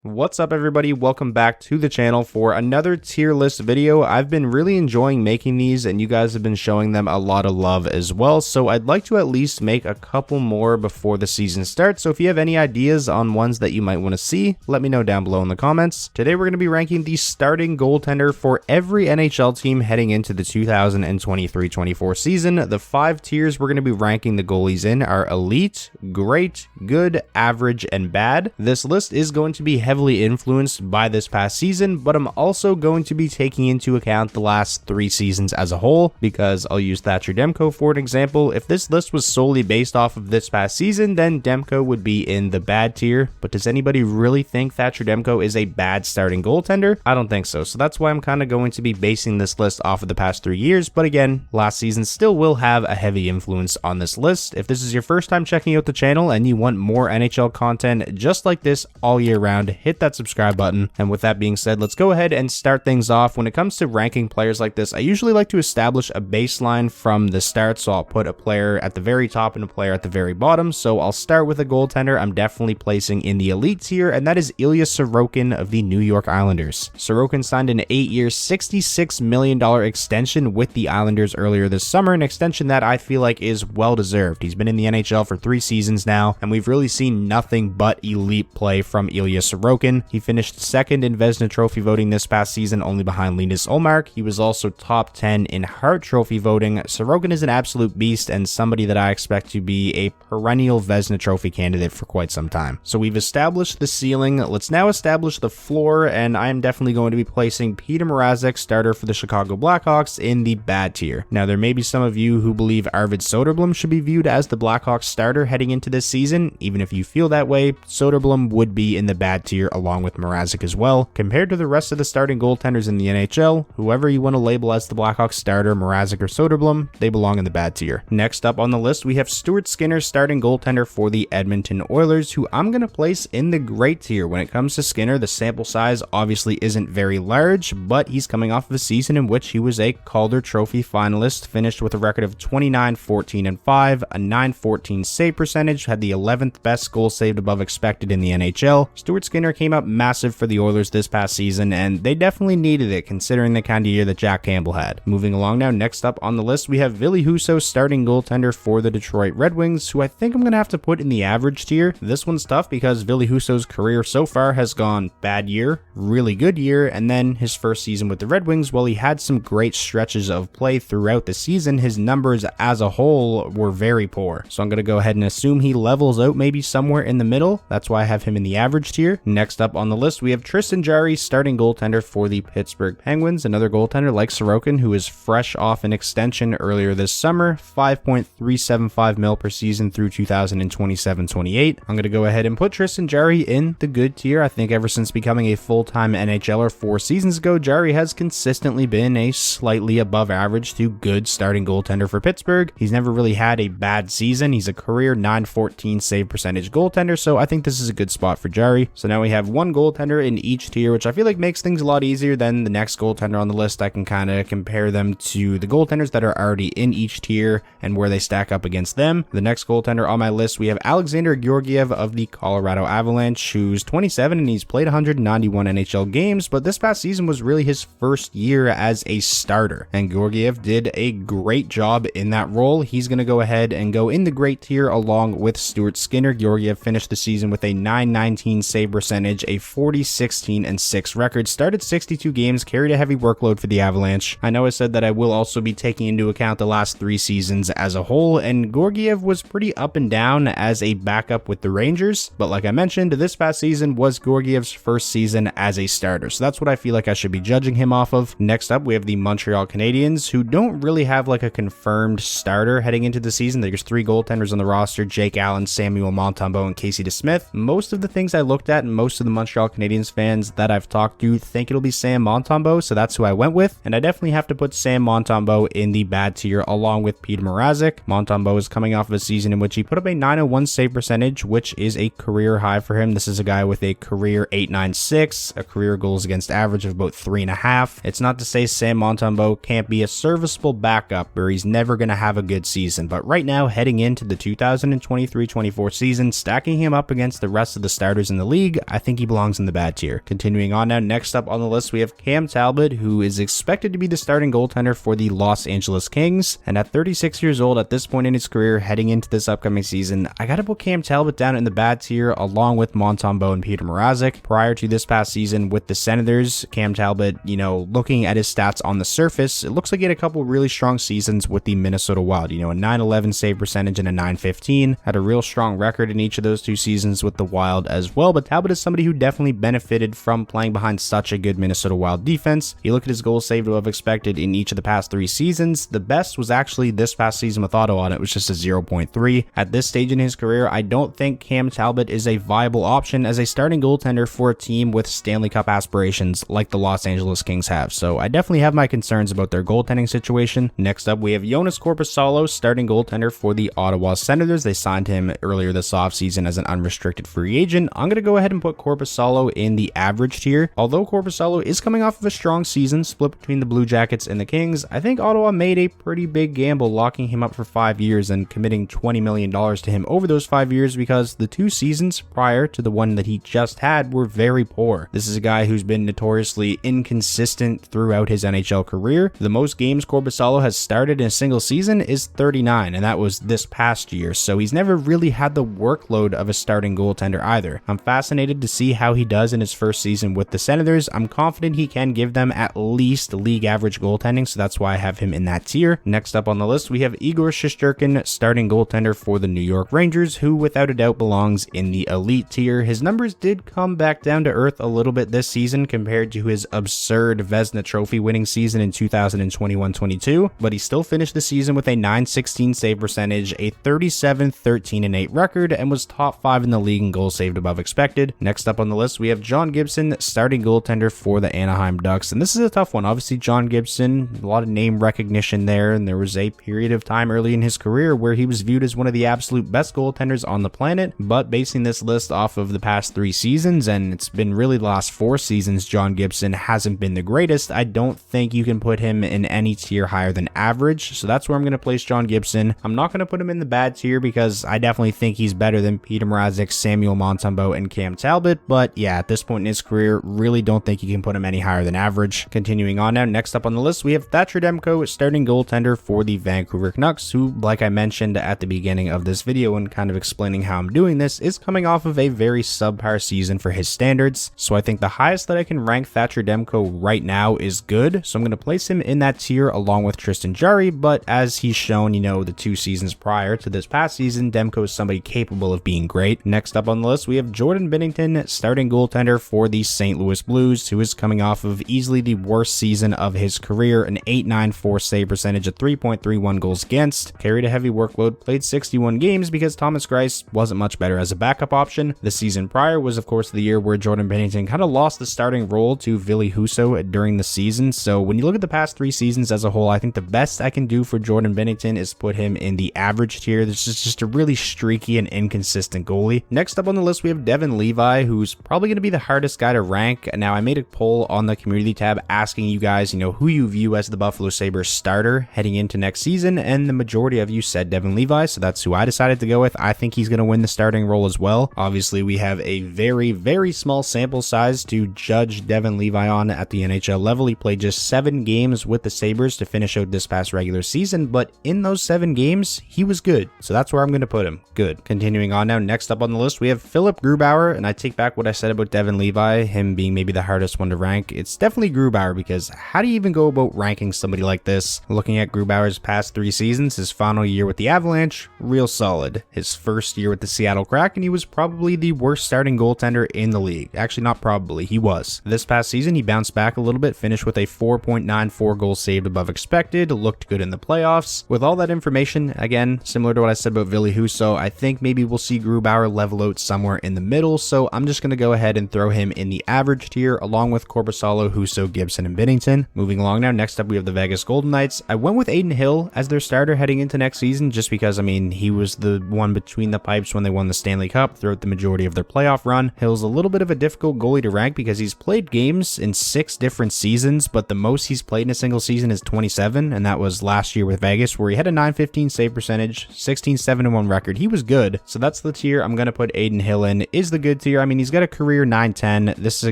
What's up everybody, welcome back to the channel for another tier list video. I've been really enjoying making these and you guys have been showing them a lot of love as well, so I'd like to at least make a couple more before the season starts. So if you have any ideas on ones that you might want to see, let me know down below in the comments. Today we're going to be ranking the starting goaltender for every NHL team heading into the 2023-24 season. The 5 tiers we're going to be ranking the goalies in are elite, great, good, average, and bad. This list is going to be heavily influenced by this past season, but I'm also going to be taking into account the last 3 seasons as a whole, because I'll use Thatcher Demko for an example. If this list was solely based off of this past season, then Demko would be in the bad tier. But does anybody really think Thatcher Demko is a bad starting goaltender? I don't think so. So that's why I'm kind of going to be basing this list off of the past 3 years. But again, last season still will have a heavy influence on this list. If this is your first time checking out the channel and you want more NHL content just like this all year round, hit that subscribe button. And with that being said, let's go ahead and start things off. When it comes to ranking players like this, I usually like to establish a baseline from the start. So I'll put a player at the very top and a player at the very bottom. So I'll start with a goaltender I'm definitely placing in the elite tier, and that is Ilya Sorokin of the New York Islanders. Sorokin signed an 8-year, $66 million extension with the Islanders earlier this summer, an extension that I feel like is well deserved. He's been in the NHL for 3 seasons now, and we've really seen nothing but elite play from Ilya Sorokin. He finished second in Vezina Trophy voting this past season, only behind Linus Ullmark. He was also top 10 in Hart Trophy voting. Sorokin is an absolute beast and somebody that I expect to be a perennial Vezina Trophy candidate for quite some time. So we've established the ceiling. Let's now establish the floor, and I am definitely going to be placing Peter Mrazek, starter for the Chicago Blackhawks, in the bad tier. Now, there may be some of you who believe Arvid Soderblom should be viewed as the Blackhawks starter heading into this season. Even if you feel that way, Soderblom would be in the bad tier along with Mrazek as well. Compared to the rest of the starting goaltenders in the NHL, whoever you want to label as the Blackhawks starter, Mrazek or Soderblom, they belong in the bad tier. Next up on the list, we have Stuart Skinner, starting goaltender for the Edmonton Oilers, who I'm going to place in the great tier. When it comes to Skinner, the sample size obviously isn't very large, but he's coming off of a season in which he was a Calder Trophy finalist, finished with a record of 29-14-5, a .914 save percentage, had the 11th best goal saved above expected in the NHL. Stuart Skinner came up massive for the Oilers this past season, and they definitely needed it considering the kind of year that Jack Campbell had. Moving along now, next up on the list, we have Ville Husso, starting goaltender for the Detroit Red Wings, who I think I'm going to have to put in the average tier. This one's tough because Ville Husso's career so far has gone bad year, really good year, and then his first season with the Red Wings, while he had some great stretches of play throughout the season, his numbers as a whole were very poor. So I'm going to go ahead and assume he levels out maybe somewhere in the middle. That's why I have him in the average tier. Next up on the list, we have Tristan Jarry, starting goaltender for the Pittsburgh Penguins, another goaltender like Sorokin who is fresh off an extension earlier this summer, $5.375 million per season through 2027-28. I'm going to go ahead and put Tristan Jarry in the good tier. I think ever since becoming a full-time NHLer 4 seasons ago, Jarry has consistently been a slightly above average to good starting goaltender for Pittsburgh. He's never really had a bad season. He's a career .914 save percentage goaltender, so I think this is a good spot for Jarry. So now we have one goaltender in each tier, which I feel like makes things a lot easier than the next goaltender on the list. I can kind of compare them to the goaltenders that are already in each tier and where they stack up against them. The next goaltender on my list, we have Alexander Georgiev of the Colorado Avalanche, who's 27 and he's played 191 NHL games, but this past season was really his first year as a starter, and Georgiev did a great job in that role. He's going to go ahead and go in the great tier along with Stuart Skinner. Georgiev finished the season with a .919 save percentage, a 40-16-6 record, started 62 games, carried a heavy workload for the Avalanche. I know I said that I will also be taking into account the last 3 seasons as a whole, and Georgiev was pretty up and down as a backup with the Rangers, but like I mentioned, this past season was Georgiev's first season as a starter, so that's what I feel like I should be judging him off of. Next up, we have the Montreal Canadiens, who don't really have like a confirmed starter heading into the season. There's 3 goaltenders on the roster: Jake Allen, Samuel Montembeault, and Casey DeSmith. Most of the things I looked at and most of the Montreal Canadiens fans that I've talked to think it'll be Sam Montembeault, so that's who I went with, and I definitely have to put Sam Montembeault in the bad tier along with Peter Mrazek. Montembeault is coming off of a season in which he put up a .901 save percentage, which is a career high for him. This is a guy with a career .896, a career goals against average of about 3.5. It's not to say Sam Montembeault can't be a serviceable backup or he's never going to have a good season, but right now, heading into the 2023-24 season, stacking him up against the rest of the starters in the league, I think he belongs in the bad tier. Continuing on now, next up on the list, we have Cam Talbot, who is expected to be the starting goaltender for the Los Angeles Kings. And at 36 years old at this point in his career, heading into this upcoming season, I gotta put Cam Talbot down in the bad tier along with Montembeault and Peter Mrazek. Prior to this past season with the Senators, Cam Talbot, looking at his stats on the surface, it looks like he had a couple really strong seasons with the Minnesota Wild. A 911 save percentage and a 915. Had a real strong record in each of those two seasons with the Wild as well, but Talbot is somebody who definitely benefited from playing behind such a good Minnesota Wild defense. You look at his goals saved above expected in each of the past 3 seasons. The best was actually this past season with Ottawa, and it was just a 0.3. At this stage in his career, I don't think Cam Talbot is a viable option as a starting goaltender for a team with Stanley Cup aspirations like the Los Angeles Kings have. So I definitely have my concerns about their goaltending situation. Next up, we have Joonas Korpisalo, starting goaltender for the Ottawa Senators. They signed him earlier this offseason as an unrestricted free agent. I'm going to go ahead and put Korpisalo in the average tier. Although Korpisalo is coming off of a strong season split between the Blue Jackets and the Kings, I think Ottawa made a pretty big gamble locking him up for 5 years and committing $20 million to him over those 5 years because the 2 seasons prior to the one that he just had were very poor. This is a guy who's been notoriously inconsistent throughout his NHL career. The most games Korpisalo has started in a single season is 39, and that was this past year, so he's never really had the workload of a starting goaltender either. I'm fascinated to see how he does in his first season with the Senators. I'm confident he can give them at least league average goaltending, so that's why I have him in that tier. Next up on the list, we have Igor Shesterkin, starting goaltender for the New York Rangers, who without a doubt belongs in the elite tier. His numbers did come back down to earth a little bit this season compared to his absurd Vezina Trophy winning season in 2021-22, but he still finished the season with a 916 save percentage, a 37-13-8 record, and was top 5 in the league in goals saved above expected. Next up on the list, we have John Gibson, starting goaltender for the Anaheim Ducks, and this is a tough one. Obviously, John Gibson, a lot of name recognition there, and there was a period of time early in his career where he was viewed as one of the absolute best goaltenders on the planet, but basing this list off of the past 3 seasons, and it's been really the last 4 seasons, John Gibson hasn't been the greatest. I don't think you can put him in any tier higher than average, so that's where I'm going to place John Gibson. I'm not going to put him in the bad tier because I definitely think he's better than Peter Mrazek, Samuel Montembeault, and Cam Talbot, but yeah, at this point in his career, really don't think you can put him any higher than average. Continuing on now, next up on the list, we have Thatcher Demko, starting goaltender for the Vancouver Canucks, who, like I mentioned at the beginning of this video and kind of explaining how I'm doing this, is coming off of a very subpar season for his standards. So I think the highest that I can rank Thatcher Demko right now is good, so I'm going to place him in that tier along with Tristan Jarry, but as he's shown, the 2 seasons prior to this past season, Demko is somebody capable of being great. Next up on the list, we have Jordan Binnington, starting goaltender for the St. Louis Blues, who is coming off of easily the worst season of his career, an 894 save percentage, a 3.31 goals against, carried a heavy workload, played 61 games because Thomas Greiss wasn't much better as a backup option. The season prior was of course the year where Jordan Binnington kind of lost the starting role to Ville Husso during the season, so when you look at the past 3 seasons as a whole, I think the best I can do for Jordan Binnington is put him in the average tier. This is just a really streaky and inconsistent goalie. Next up on the list, we have Devin Levi, who's probably going to be the hardest guy to rank. Now, I made a poll on the community tab asking you guys, who you view as the Buffalo Sabres starter heading into next season, and the majority of you said Devin Levi, so that's who I decided to go with. I think he's going to win the starting role as well. Obviously, we have a very, very small sample size to judge Devin Levi on at the NHL level. He played just 7 games with the Sabres to finish out this past regular season, but in those 7 games, he was good. So that's where I'm going to put him. Good. Continuing on now, next up on the list, we have Philip Grubauer, and I take back what I said about Devin Levi, him being maybe the hardest one to rank. It's definitely Grubauer, because how do you even go about ranking somebody like this? Looking at Grubauer's past 3 seasons, his final year with the Avalanche, real solid. His first year with the Seattle Kraken, he was probably the worst starting goaltender in the league. Actually, not probably, he was. This past season, he bounced back a little bit, finished with a 4.94 goals saved above expected, looked good in the playoffs. With all that information, again, similar to what I said about Ville Husso, I think maybe we'll see Grubauer level out somewhere in the middle, so I'm just going to go ahead and throw him in the average tier along with Korpisalo, Husso, Gibson, and Binnington. Moving along now, next up we have the Vegas Golden Knights. I went with Aiden Hill as their starter heading into next season just because, he was the one between the pipes when they won the Stanley Cup throughout the majority of their playoff run. Hill's a little bit of a difficult goalie to rank because he's played games in 6 different seasons, but the most he's played in a single season is 27, and that was last year with Vegas, where he had a 915 save percentage, 16-7-1 record. He was good, so that's the tier I'm going to put Aiden Hill in. Is the good tier. tier. I mean, he's got a career 910. This is a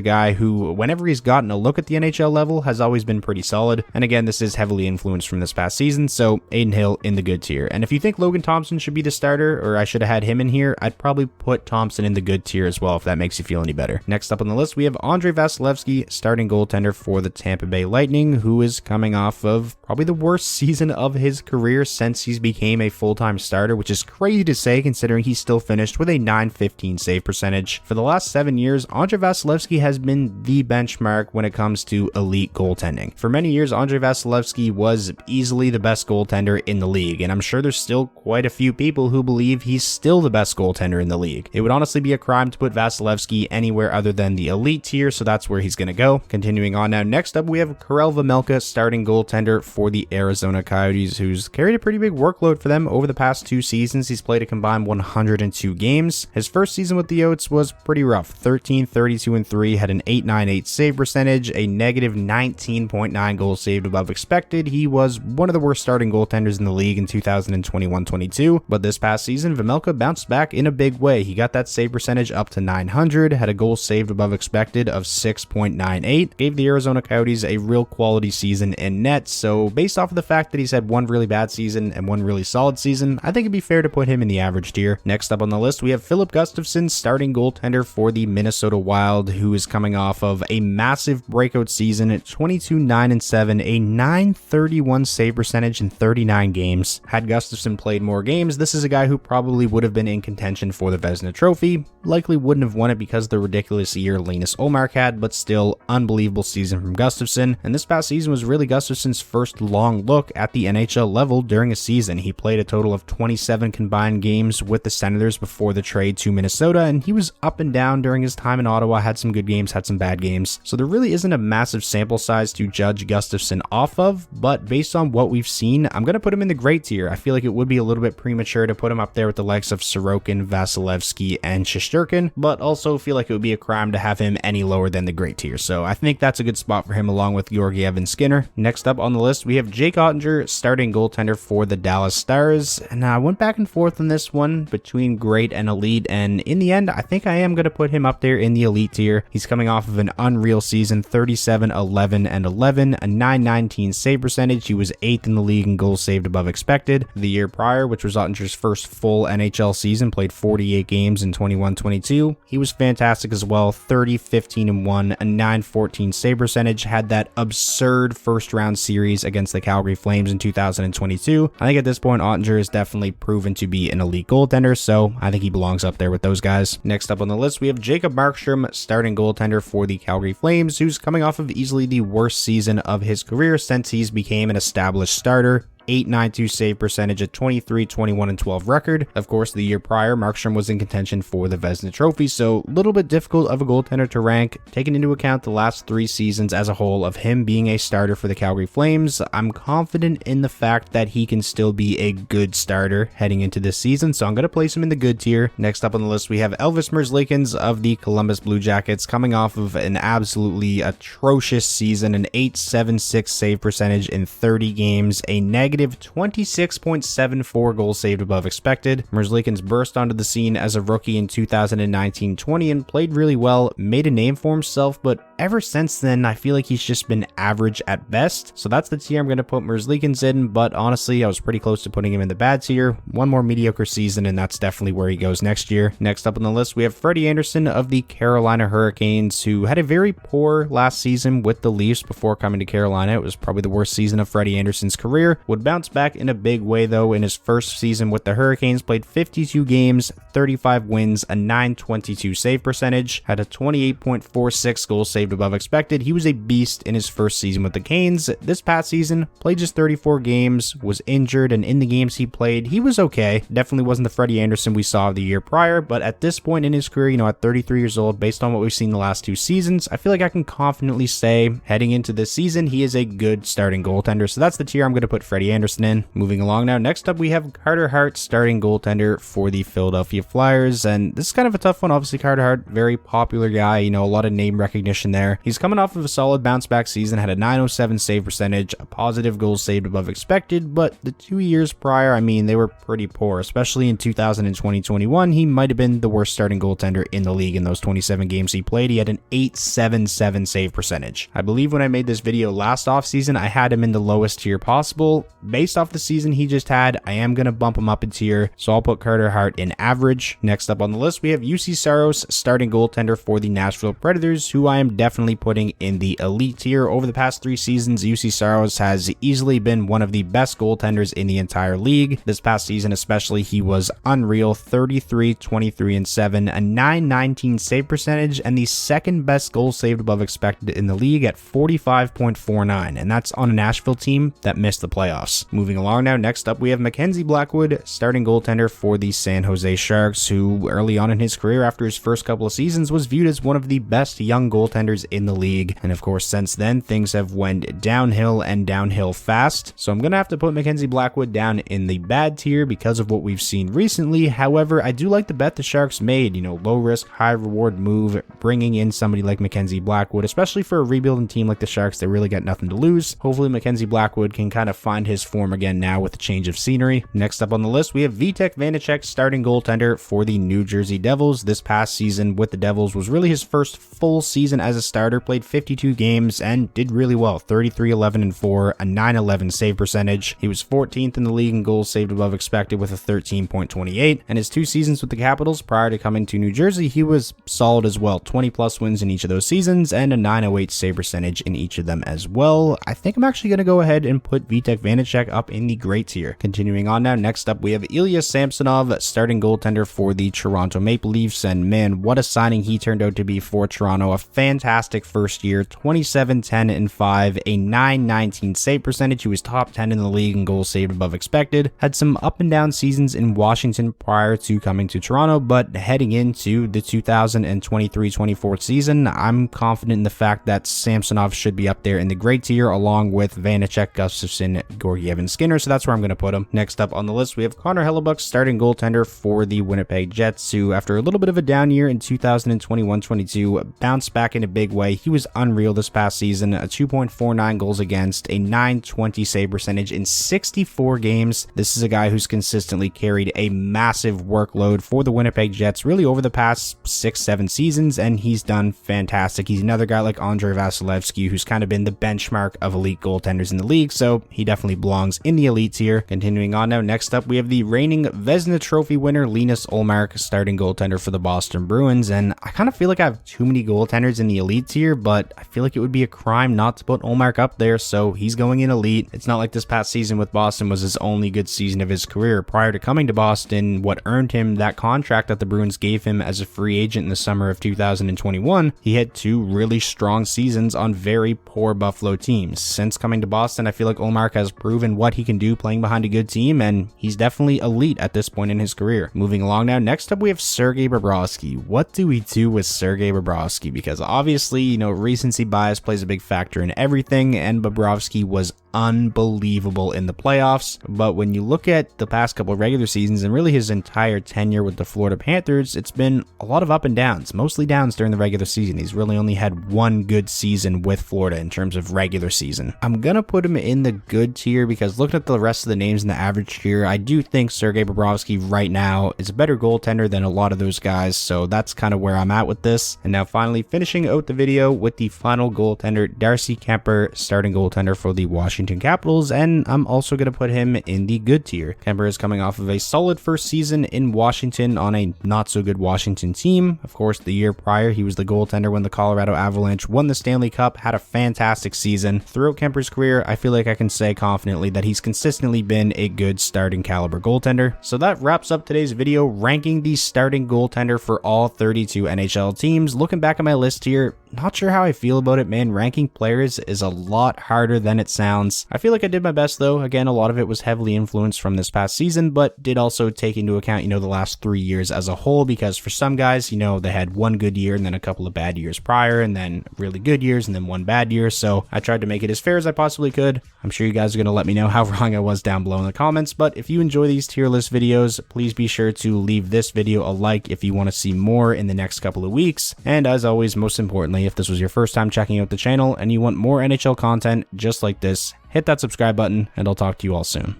guy who, whenever he's gotten a look at the NHL level, has always been pretty solid. And again, this is heavily influenced from this past season, so Adin Hill in the good tier. And if you think Logan Thompson should be the starter, or I should have had him in here, I'd probably put Thompson in the good tier as well, if that makes you feel any better. Next up on the list, we have Andrei Vasilevskiy, starting goaltender for the Tampa Bay Lightning, who is coming off of probably the worst season of his career since he's became a full-time starter, which is crazy to say considering he still finished with a .915 save percentage. For the last 7 years, Andrei Vasilevskiy has been the benchmark when it comes to elite goaltending. For many years, Andrei Vasilevskiy was easily the best goaltender in the league, and I'm sure there's still quite a few people who believe he's still the best goaltender in the league. It would honestly be a crime to put Vasilevskiy anywhere other than the elite tier, so that's where he's going to go. Continuing on now, next up we have Karel Vejmelka, starting goaltender for the Arizona Coyotes, who's carried a pretty big workload for them over the past 2 seasons. He's played a combined 102 games. His first season with the Yotes was pretty rough. 13, 32, and 3, had an .898 save percentage, a negative 19.9 goals saved above expected. He was one of the worst starting goaltenders in the league in 2021-22, but this past season, Vejmelka bounced back in a big way. He got that save percentage up to 900, had a goal saved above expected of 6.98, gave the Arizona Coyotes a real quality season in net. So based off of the fact that he's had one really bad season and one really solid season, I think it'd be fair to put him in the average tier. Next up on the list, we have Filip Gustavsson, starting goaltender for the Minnesota Wild, who is coming off of a massive breakout season at 22-9-7, a .931 save percentage in 39 games. Had Gustavsson played more games, this is a guy who probably would have been in contention for the Vezina Trophy. Likely wouldn't have won it because of the ridiculous year Linus Ullmark had, but still unbelievable season from Gustavsson. And this past season was really Gustavsson's first long look at the NHL level during a season. He played a total of 27 combined games with the Senators before the trade to Minnesota, and he was up and down during his time in Ottawa, had some good games, had some bad games. So there really isn't a massive sample size to judge Gustavsson off of, but based on what we've seen, I'm going to put him in the great tier. I feel like it would be a little bit premature to put him up there with the likes of Sorokin, Vasilevskiy, and Shesterkin, but also feel like it would be a crime to have him any lower than the great tier. So I think that's a good spot for him along with Georgiev and Skinner. Next up on the list, we have Jake Ottinger, starting goaltender for the Dallas Stars. And I went back and forth on this one between great and elite, and in the end, I think I am going to put him up there in the elite tier. He's coming off of an unreal season, 37, 11, and 11, a .919 save percentage. He was 8th in the league in goals saved above expected. The year prior, which was Ottinger's first full NHL season, played 48 games in 21-22. He was fantastic as well, 30, 15, and 1, a .914 save percentage, had that absurd first round series against the Calgary Flames in 2022. I think at this point, Ottinger is definitely proven to be an elite goaltender, so I think he belongs up there with those guys. Next up on the list, we have Jacob Markstrom, starting goaltender for the Calgary Flames, who's coming off of easily the worst season of his career since he's became an established starter. .892 save percentage, a 23, 21, and 12 record. Of course, the year prior, Markstrom was in contention for the Vezina Trophy, so a little bit difficult of a goaltender to rank. Taking into account the last 3 seasons as a whole of him being a starter for the Calgary Flames, I'm confident in the fact that he can still be a good starter heading into this season, so I'm going to place him in the good tier. Next up on the list, we have Elvis Merzlikins of the Columbus Blue Jackets, coming off of an absolutely atrocious season, an .876 save percentage in 30 games, a negative 26.74 goals saved above expected. Merzlikins burst onto the scene as a rookie in 2019-20 and played really well, made a name for himself, but ever since then, I feel like he's just been average at best. So that's the tier I'm going to put Merzlikins in, but honestly, I was pretty close to putting him in the bad tier. One more mediocre season, and that's definitely where he goes next year. Next up on the list, we have Freddie Anderson of the Carolina Hurricanes, who had a very poor last season with the Leafs before coming to Carolina. It was probably the worst season of Freddie Anderson's career. Would bounce back in a big way though in his first season with the Hurricanes, played 52 games, 35 wins, a .922 save percentage, had a 28.46 goals saved above expected. He was a beast in his first season with the Canes. This past season, played just 34 games, was injured, and in the games he played, he was okay. Definitely wasn't the Freddie Anderson we saw the year prior, but at this point in his career, at 33 years old, based on what we've seen the last 2 seasons, I feel like I can confidently say heading into this season, he is a good starting goaltender. So that's the tier I'm going to put Freddie Anderson in. Moving along now, next up we have Carter Hart, starting goaltender for the Philadelphia Flyers, and this is kind of a tough one. Obviously Carter Hart, very popular guy, a lot of name recognition there. He's coming off of a solid bounce back season, had a .907 save percentage, a positive goals saved above expected, but the 2 years prior, I mean, they were pretty poor, especially in 2020-21. He might have been the worst starting goaltender in the league in those 27 games he played. He had an .877 save percentage. I believe when I made this video last offseason, I had him in the lowest tier possible. Based off the season he just had, I am going to bump him up a tier, so I'll put Carter Hart in average. Next up on the list, we have UC Saros, starting goaltender for the Nashville Predators, who I am definitely putting in the elite tier. Over the past 3 seasons, UC Saros has easily been one of the best goaltenders in the entire league. This past season especially, he was unreal. 33, 23, and 7, a .919 save percentage, and the second best goal saved above expected in the league at 45.49, and that's on a Nashville team that missed the playoffs. Moving along now, next up we have Mackenzie Blackwood, starting goaltender for the San Jose Sharks, who early on in his career after his first couple of seasons was viewed as one of the best young goaltenders in the league, and of course since then things have went downhill and downhill fast, so I'm gonna have to put Mackenzie Blackwood down in the bad tier because of what we've seen recently. However, I do like the bet the Sharks made, low risk, high reward move, bringing in somebody like Mackenzie Blackwood, especially for a rebuilding team like the Sharks. They really got nothing to lose. Hopefully Mackenzie Blackwood can kind of find his form again now with a change of scenery. Next up on the list, we have Vitek Vanacek, starting goaltender for the New Jersey Devils. This past season with the Devils was really his first full season as a starter, played 52 games and did really well. 33, 11, and 4, a .911 save percentage. He was 14th in the league in goals saved above expected with a 13.28, and his 2 seasons with the Capitals prior to coming to New Jersey, he was solid as well. 20 plus wins in each of those seasons and a .908 save percentage in each of them as well. I think I'm actually going to go ahead and put Vitek Vanacek up in the great tier. Continuing on now, next up we have Ilya Samsonov, starting goaltender for the Toronto Maple Leafs, and man, what a signing he turned out to be for Toronto. A fantastic first year, 27, 10, and 5, a .919 save percentage. He was top 10 in the league in goals saved above expected. Had some up and down seasons in Washington prior to coming to Toronto, but heading into the 2023-24 season, I'm confident in the fact that Samsonov should be up there in the great tier along with Vanacek, Gustafsson, Georgiev, and Skinner, so that's where I'm going to put him. Next up on the list, we have Connor Hellebuyck, starting goaltender for the Winnipeg Jets, who after a little bit of a down year in 2021-22 bounced back in a big way. He was unreal this past season, a 2.49 goals against, a .920 save percentage in 64 games. This is a guy who's consistently carried a massive workload for the Winnipeg Jets really over the past 6-7 seasons, and he's done fantastic. He's another guy like Andrei Vasilevsky who's kind of been the benchmark of elite goaltenders in the league, so he definitely belongs in the elite tier. Continuing on now, next up we have the reigning Vezina Trophy winner Linus Ullmark, starting goaltender for the Boston Bruins, and I kind of feel like I have too many goaltenders in the elite tier, but I feel like it would be a crime not to put Ullmark up there, so he's going in elite. It's not like this past season with Boston was his only good season of his career. Prior to coming to Boston, what earned him that contract that the Bruins gave him as a free agent in the summer of 2021, he had 2 really strong seasons on very poor Buffalo teams. Since coming to Boston, I feel like Ullmark has proven what he can do playing behind a good team, and he's definitely elite at this point in his career. Moving along now, next up we have Sergei Bobrovsky. What do we do with Sergei Bobrovsky? Because obviously, recency bias plays a big factor in everything, and Bobrovsky was unbelievable in the playoffs, but when you look at the past couple of regular seasons and really his entire tenure with the Florida Panthers, it's been a lot of up and downs, mostly downs during the regular season. He's really only had 1 good season with Florida in terms of regular season. I'm gonna put him in the good tier because looking at the rest of the names in the average tier, I do think Sergei Bobrovsky right now is a better goaltender than a lot of those guys, so that's kind of where I'm at with this. And now finally finishing out the video with the final goaltender, Darcy Kuemper, starting goaltender for the Washington Capitals, and I'm also going to put him in the good tier. Kuemper is coming off of a solid first season in Washington on a not so good Washington team. Of course, the year prior, he was the goaltender when the Colorado Avalanche won the Stanley Cup, had a fantastic season. Throughout Kuemper's career, I feel like I can say confidently that he's consistently been a good starting caliber goaltender. So that wraps up today's video ranking the starting goaltender for all 32 NHL teams. Looking back at my list here, not sure how I feel about it, man. Ranking players is a lot harder than it sounds. I feel like I did my best though. Again, a lot of it was heavily influenced from this past season, but did also take into account, the last 3 years as a whole, because for some guys, they had 1 good year and then a couple of bad years prior, and then really good years and then 1 bad year. So I tried to make it as fair as I possibly could. I'm sure you guys are going to let me know how wrong I was down below in the comments, but if you enjoy these tier list videos, please be sure to leave this video a like if you want to see more in the next couple of weeks. And as always, most importantly, importantly, if this was your first time checking out the channel and you want more NHL content just like this, hit that subscribe button, and I'll talk to you all soon.